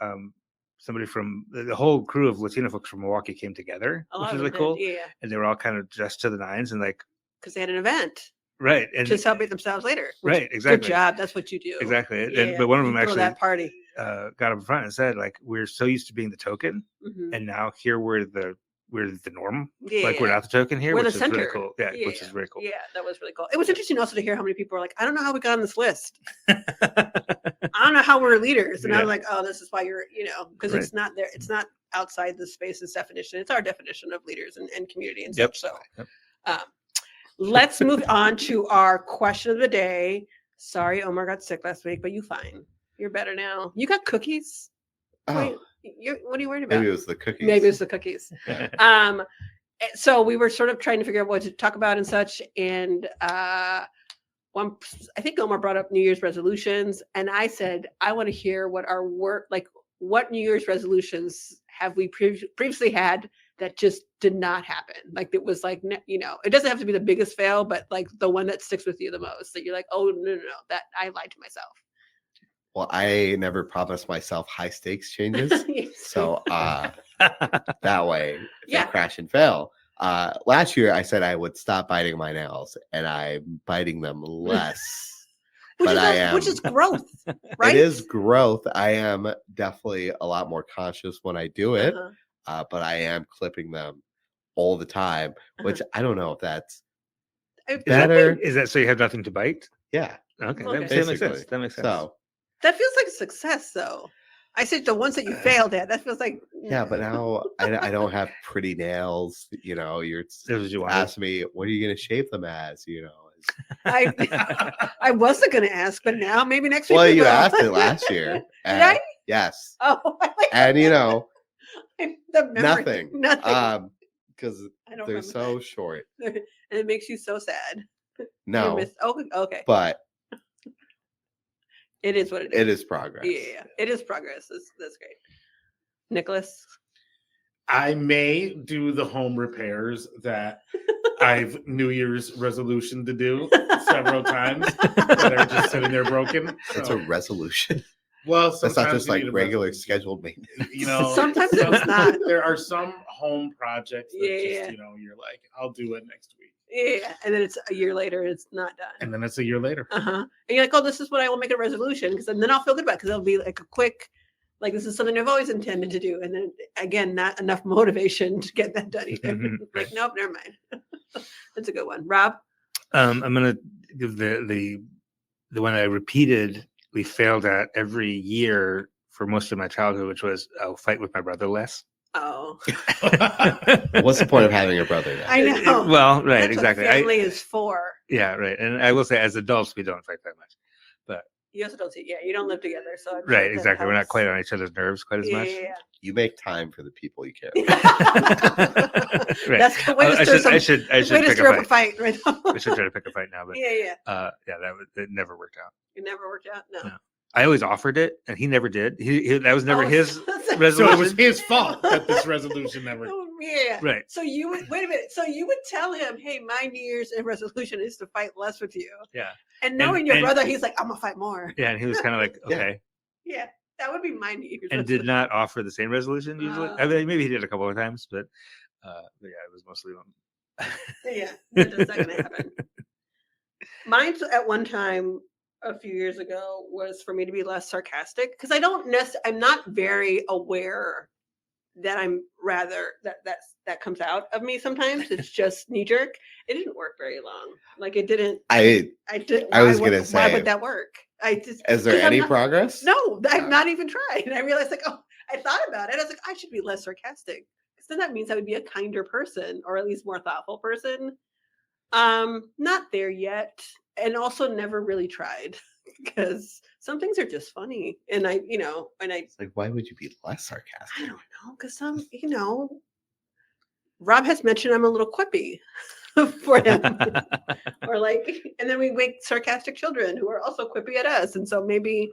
Somebody from the whole crew of Latino folks from Milwaukee came together, which was really cool. And they were all kind of dressed to the nines and because they had an event. Right. And to celebrate themselves later. Right. Exactly. Good job. That's what you do. Exactly. But one of them actually that party. Got up in front and said, we're so used to being the token. And now here we're the norm. We're not the token here, which is really cool. Which is really cool. Yeah, that was really cool. It was interesting also to hear how many people were like, I don't know how we got on this list. I don't know how we're leaders. And I was like, oh, this is why you're, because it's not there. It's not outside the space's definition. It's our definition of leaders and community and stuff. So let's move on to our question of the day. Sorry, Omar got sick last week, but you're fine. You're better now. You got cookies? Oh. What are you worried about? Maybe it was the cookies. So we were sort of trying to figure out what to talk about and such. And I think Omar brought up New Year's resolutions. And I said, I want to hear what our what New Year's resolutions have we previously had that just did not happen. It was it doesn't have to be the biggest fail, but the one that sticks with you the most, that you're like, oh, no, that I lied to myself. Well, I never promised myself high stakes changes. So that way, if I crash and fail. Last year, I said I would stop biting my nails, and I'm biting them less. Which is growth, right? It is growth. I am definitely a lot more conscious when I do it, but I am clipping them all the time, which I don't know if that's better. Is that so you have nothing to bite? Yeah. Okay. That makes sense. That makes sense. So, that feels like a success, though. I said the ones that you failed at. That feels like but now I don't have pretty nails. You're asking me, what are you going to shape them as? I wasn't going to ask, but now maybe next week. Well, you asked it last year. Did I? Yes. Oh, and nothing. Because they're so short, and it makes you so sad. No. Okay. But. It is what it is. It is progress. Yeah, it is progress. That's great. Nicholas? I may do the home repairs that I've New Year's resolution to do several times that are just sitting there broken. It's a resolution. Well, that's not just regular scheduled maintenance. Sometimes it's not. There are some home projects that just, you're like, I'll do it next week. Yeah, and then it's a year later, it's not done. And then it's a year later. And you're like, oh, this is what I will make a resolution, because then I'll feel good about it, because it'll be like a quick, like, this is something I've always intended to do. And then again, not enough motivation to get that done either. Like, nope, never mind. That's a good one. Rob? I'm gonna give the one I repeatedly failed at every year for most of my childhood, which was I'll fight with my brother less. Oh. What's the point of having a brother now? I know. Well, right, That's exactly. What family is for. Yeah, right. And I will say, as adults, we don't fight that much. But you also don't see, you don't live together, so right, exactly. We're not quite on each other's nerves quite as much. Yeah. You make time for the people you care about. Right. That's the way to stir up a fight right now. I should try to pick a fight now, but yeah, it never worked out. It never worked out. No. I always offered it, and he never did. That was never his resolution. So it was his fault that this resolution never. Yeah. Right. So you would wait a minute. So you would tell him, "Hey, my New Year's resolution is to fight less with you." Yeah. And knowing your brother, he's like, "I'm gonna fight more." Yeah, and he was kind of like, "Okay." Yeah, that would be my New Year's. And did not offer the same resolution usually. I mean, maybe he did a couple of times, but yeah, it was mostly one. Yeah, that's not gonna happen. Mine at one time a few years ago was for me to be less sarcastic, because I'm not very aware that I'm rather that comes out of me sometimes. It's just knee jerk. It didn't work very long. Like, it didn't. I was gonna say, why would that work? Is there any progress? No, I've not even tried. And I realized, like, I thought about it. I was like, I should be less sarcastic, because then that means I would be a kinder person, or at least more thoughtful person. Not there yet. And also never really tried, because some things are just funny. And it's like, why would you be less sarcastic? I don't know, because Rob has mentioned I'm a little quippy for him. Or and then we make sarcastic children who are also quippy at us. And so maybe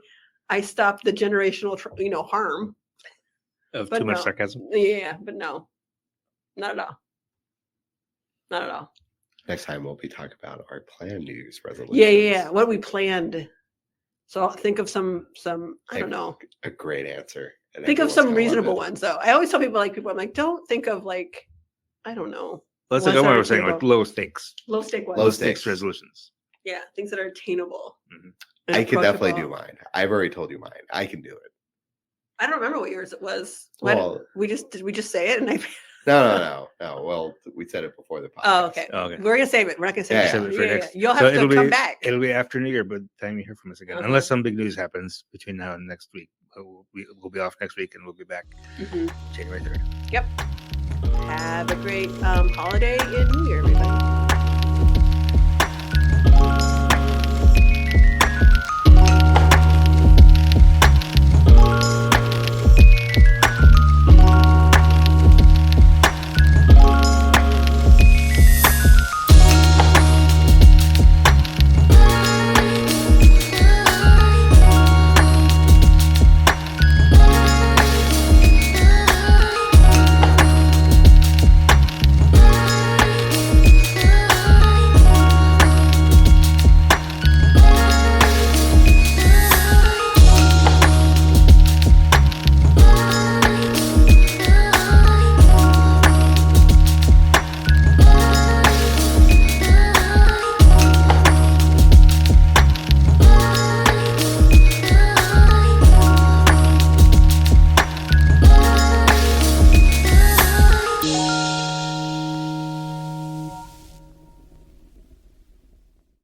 I stop the generational, harm. Of too much sarcasm? Yeah, but no, not at all. Not at all. Next time we'll be talking about our planned New Year's resolutions. Yeah. What we planned. So I'll think of some. I don't know. A great answer. Think of some reasonable ones, though. I always tell people, I'm like, don't think of I don't know. Let's like Omar was saying, like low stakes. Low stake ones. Low stakes resolutions. Yeah, things that are attainable. Mm-hmm. I can definitely do mine. I've already told you mine. I can do it. I don't remember what yours it was. Well, did we just say it? And No. Well, we said it before the podcast. Oh, okay. We're gonna save it. We're not gonna save it. Yeah. You'll have to come back. It'll be after New Year, by the time you hear from us again, unless some big news happens between now and next week. We'll be off next week, and we'll be back January 3rd. Yep. Have a great holiday and New Year, everybody.